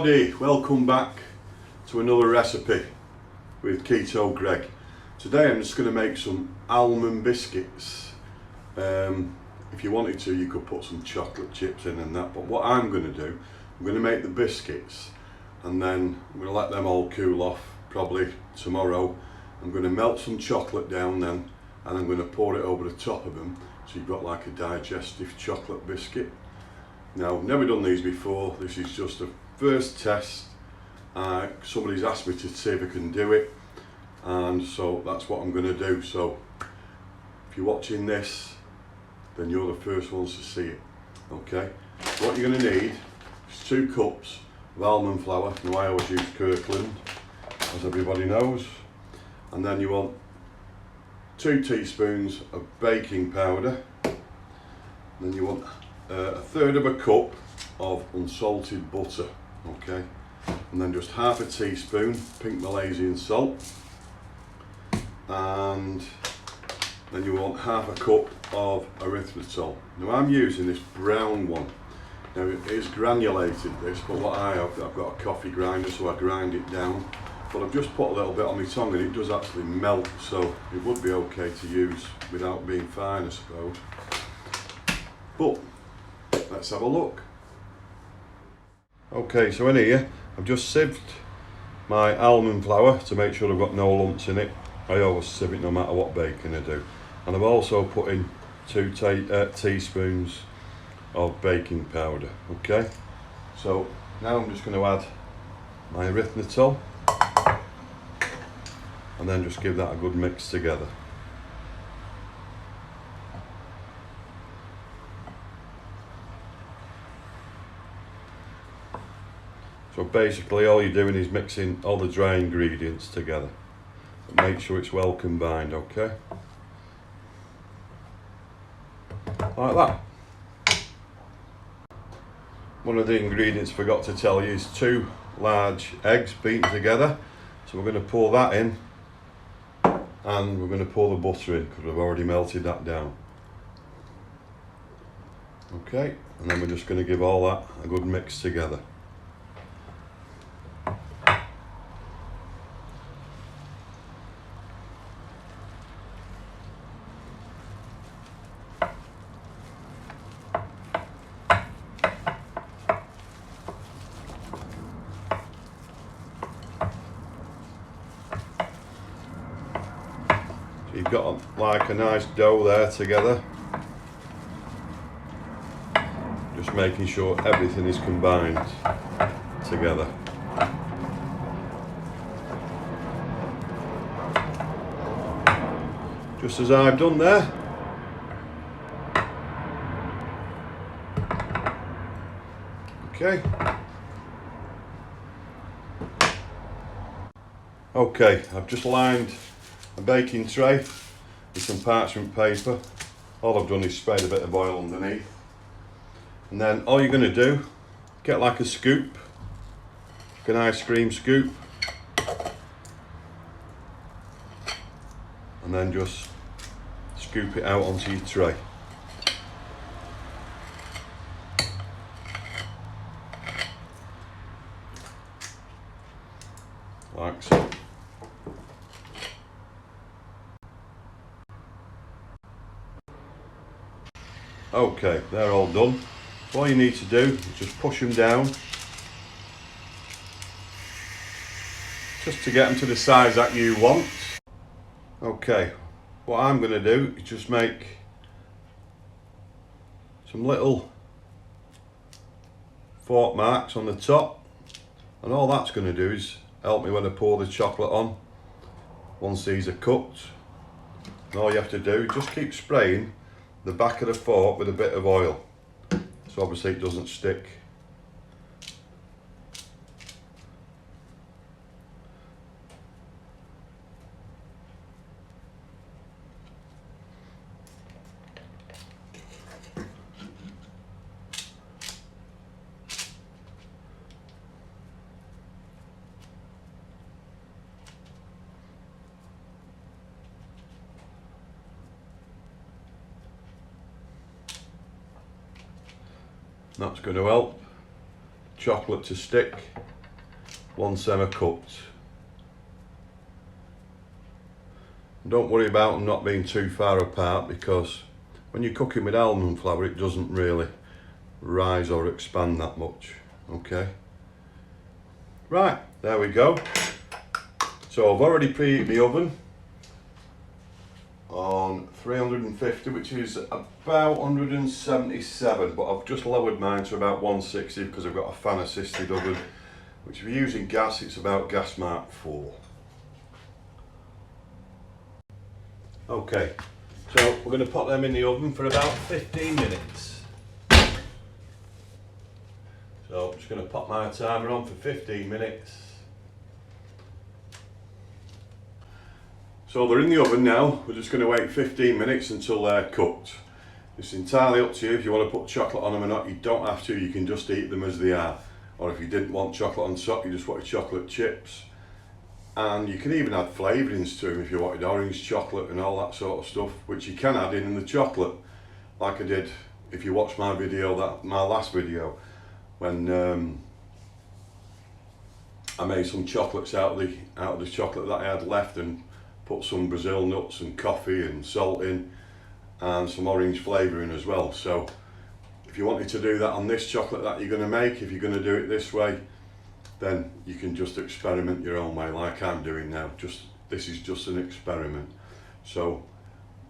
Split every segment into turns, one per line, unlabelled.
everybody, welcome back to another recipe with Keto Greg. Today I'm just going to make some almond biscuits. If you wanted to, you could put some chocolate chips in and that, but what I'm going to do, I'm going to make the biscuits and then I'm going to let them all cool off probably tomorrow. I'm going to melt some chocolate down then and I'm going to pour it over the top of them so you've got like a digestive chocolate biscuit. Now, I've never done these before, this is just a first test. Somebody's asked me to see if I can do it, and so that's what I'm going to do. So if you're watching this, then you're the first ones to see it. Okay, what you're going to need is 2 cups of almond flour. Now I always use Kirkland, as everybody knows, and then you want 2 teaspoons of baking powder, then you want a third of a cup of unsalted butter, okay, and then just half a teaspoon pink Malaysian salt, and then you want half a cup of erythritol. Now I'm using this brown one. Now it is granulated this, but what I've got a coffee grinder, so I grind it down, but I've just put a little bit on my tongue and it does actually melt, so it would be okay to use without being fine, I suppose. But let's have a look. Okay, so in here I've just sieved my almond flour to make sure I've got no lumps in it. I always sieve it no matter what baking I do. And I've also put in 2 teaspoons of baking powder. Okay, so now I'm just going to add my erythritol and then just give that a good mix together. So basically all you're doing is mixing all the dry ingredients together. Make sure it's well combined, okay? Like that. One of the ingredients I forgot to tell you is 2 large eggs beaten together. So we're going to pour that in and we're going to pour the butter in because we've already melted that down. Okay, and then we're just going to give all that a good mix together. You've got like a nice dough there together. Just making sure everything is combined together. Just as I've done there. Okay. Okay, I've just lined a baking tray with some parchment paper. All I've done is sprayed a bit of oil underneath, and then all you're going to do, get like a scoop, like an ice cream scoop, and then just scoop it out onto your tray. Like so. Okay, they're all done. So all you need to do is just push them down, just to get them to the size that you want. Okay, what I'm going to do is just make some little fork marks on the top, and all that's going to do is help me when I pour the chocolate on once these are cooked. And all you have to do is just keep spraying the back of the fork with a bit of oil, so obviously it doesn't stick. That's going to help chocolate to stick once them are cooked. Don't worry about them not being too far apart, because when you're cooking with almond flour it doesn't really rise or expand that much. Okay, right, there we go. So I've already preheated the oven on 350, which is about 177, but I've just lowered mine to about 160 because I've got a fan assisted oven, which if you're using gas, it's about gas mark 4. Okay, so we're going to put them in the oven for about 15 minutes. So I'm just going to pop my timer on for 15 minutes. So they're in the oven now. We're just going to wait 15 minutes until they're cooked. It's entirely up to you if you want to put chocolate on them or not. You don't have to, you can just eat them as they are. Or if you didn't want chocolate on top, you just wanted chocolate chips. And you can even add flavourings to them if you wanted orange chocolate and all that sort of stuff, which you can add in the chocolate, like I did if you watched my video, my last video, when I made some chocolates out of the chocolate that I had left and put some Brazil nuts and coffee and salt in and some orange flavouring as well. So if you wanted to do that on this chocolate that you're going to make, if you're going to do it this way, then you can just experiment your own way like I'm doing now. This is just an experiment. So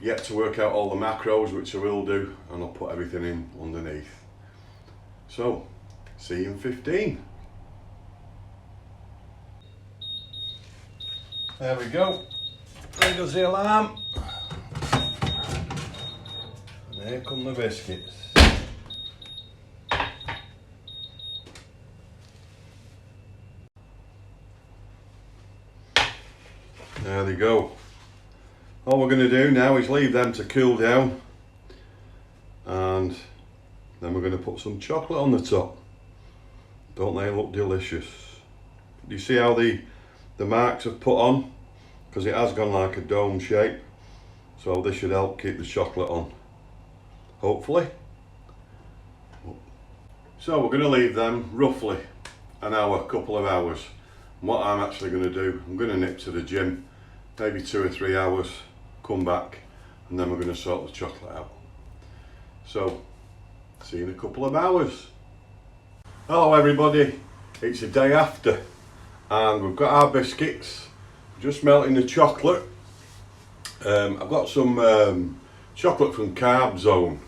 yet to work out all the macros, which I will do, and I'll put everything in underneath. So see you in 15. There we go. There goes the alarm. And here come the biscuits. There they go. All we're going to do now is leave them to cool down, and then we're going to put some chocolate on the top. Don't they look delicious? Do you see how the marks have put on? Because it has gone like a dome shape. So this should help keep the chocolate on, hopefully. So we're going to leave them roughly an hour, couple of hours. And what I'm actually going to do, I'm going to nip to the gym, maybe 2 or 3 hours, come back, and then we're going to sort the chocolate out. So, see you in a couple of hours. Hello everybody, it's the day after, and we've got our biscuits, just melting the chocolate. I've got some chocolate from Carb Zone.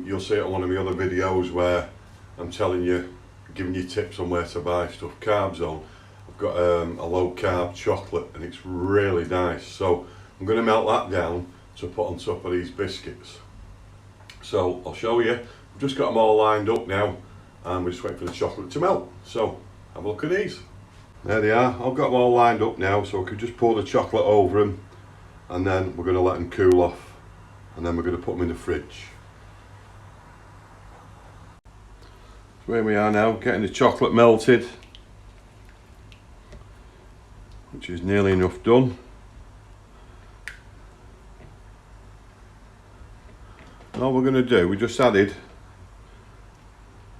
You'll see it on one of my other videos where I'm telling you, giving you tips on where to buy stuff. Carb Zone. I've got a low carb chocolate and it's really nice. So I'm going to melt that down to put on top of these biscuits. So I'll show you. I've just got them all lined up now and we're just waiting for the chocolate to melt. So have a look at these. There they are. I've got them all lined up now, so I could just pour the chocolate over them, and then we're going to let them cool off, and then we're going to put them in the fridge. So here we are now, getting the chocolate melted, which is nearly enough done. And all we're going to do, we just added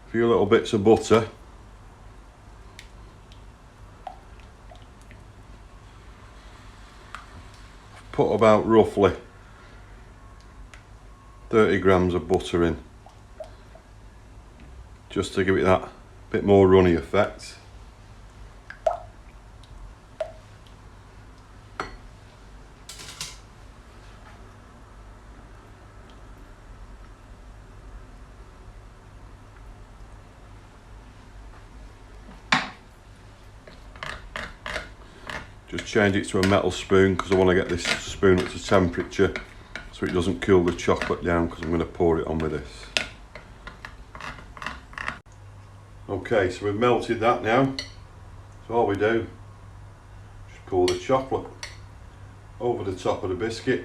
a few little bits of butter. Put about roughly 30 grams of butter in, just to give it that bit more runny effect. Just change it to a metal spoon because I want to get this spoon up to temperature so it doesn't cool the chocolate down, because I'm going to pour it on with this. Okay, so we've melted that now. So all we do, just pour the chocolate over the top of the biscuit.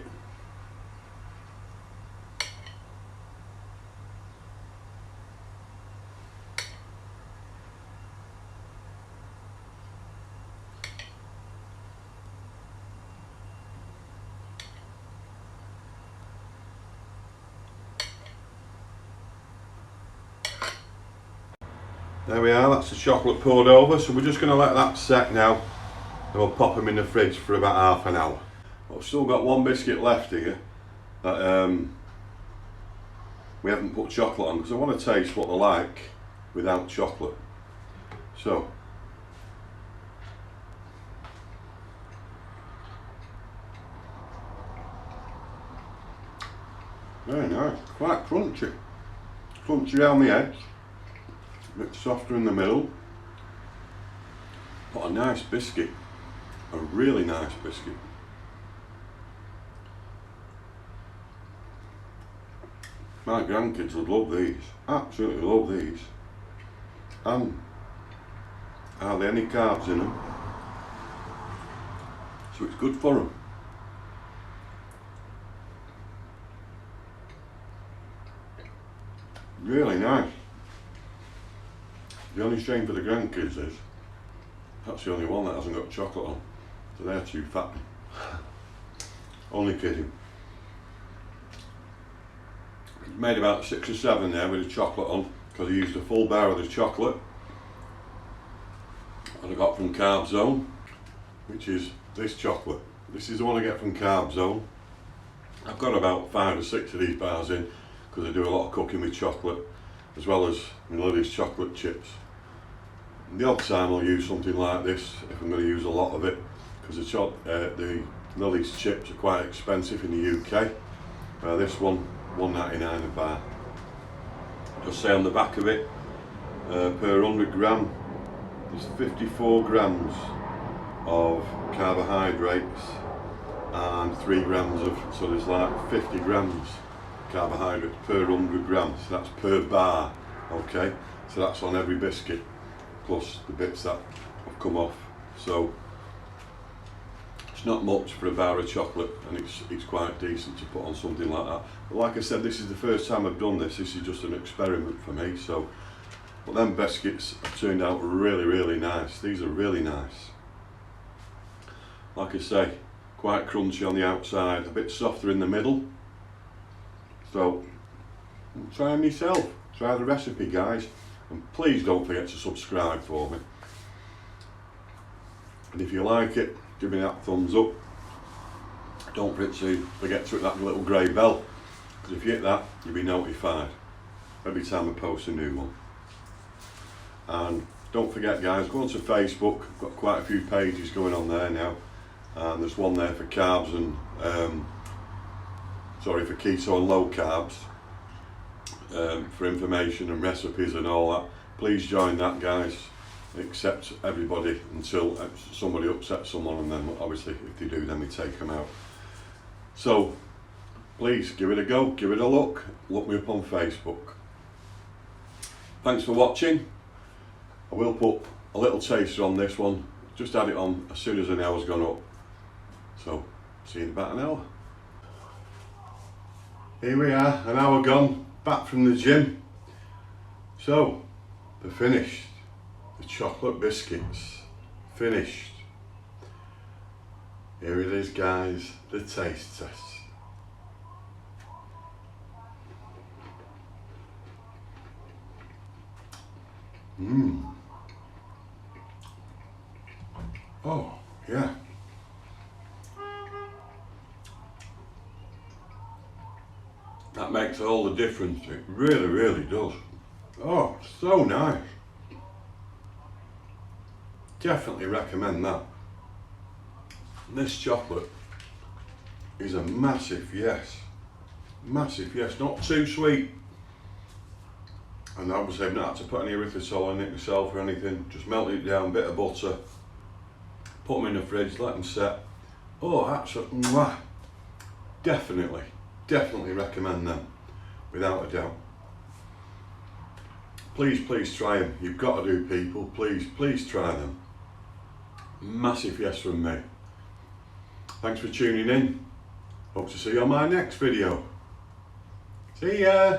There we are, that's the chocolate poured over, so we're just going to let that set now and we'll pop them in the fridge for about half an hour. I've still got one biscuit left here that we haven't put chocolate on because I want to taste what they're like without chocolate. So, very nice, quite crunchy. Crunchy around the edge, a bit softer in the middle, but a nice biscuit, a really nice biscuit. My grandkids would love these, absolutely love these. And hardly any carbs in them, so it's good for them. Really nice. The only shame for the grandkids is that's the only one that hasn't got chocolate on, so they're too fat. Only kidding. Made about 6 or 7 there with the chocolate on because I used a full bar of the chocolate that I got from Carb Zone, which is this chocolate. This is the one I get from Carb Zone. I've got about 5 or 6 of these bars in because I do a lot of cooking with chocolate, as well as these chocolate chips. And the odd time I'll use something like this if I'm going to use a lot of it, because the Lily's chips are quite expensive in the UK. This one, £1.99 a bar. Just say on the back of it, per 100 gram, there's 54 grams of carbohydrates and 3 grams of, so there's like 50 grams carbohydrates per 100 grams, so that's per bar, okay? So that's on every biscuit, plus the bits that have come off. So it's not much for a bar of chocolate, and it's quite decent to put on something like that. But like I said, this is the first time I've done this. This is just an experiment for me. So, but them biscuits have turned out really, really nice. These are really nice. Like I say, quite crunchy on the outside, a bit softer in the middle. So try them yourself. Try the recipe, guys, and please don't forget to subscribe for me. And if you like it, give me that thumbs up. Don't forget to hit that little grey bell, because if you hit that, you'll be notified every time I post a new one. And don't forget, guys, go onto Facebook. I've got quite a few pages going on there now, and there's one there for carbs and for keto and low carbs, for information and recipes and all that. Please join that, guys. Accept everybody until somebody upsets someone, and then obviously if they do, then we take them out. So please give it a go, give it a look me up on Facebook. Thanks for watching. I will put a little taster on this one, just add it on as soon as an hour's gone up. So see you in about an hour. Here we are, an hour gone, back from the gym. So they're finished. The chocolate biscuits, finished. Here it is, guys, the taste test. Oh, yeah. That makes all the difference. It really, really does. Oh, so nice. Definitely recommend that. This chocolate is a massive yes. Massive yes, not too sweet. And obviously I've not had to put any erythritol in it myself or anything. Just melt it down, bit of butter, put them in the fridge, let them set. Oh, absolutely, mwah. Definitely recommend them, without a doubt. Please try them. You've got to do, people. Please try them. Massive yes from me. Thanks for tuning in. Hope to see you on my next video. See ya.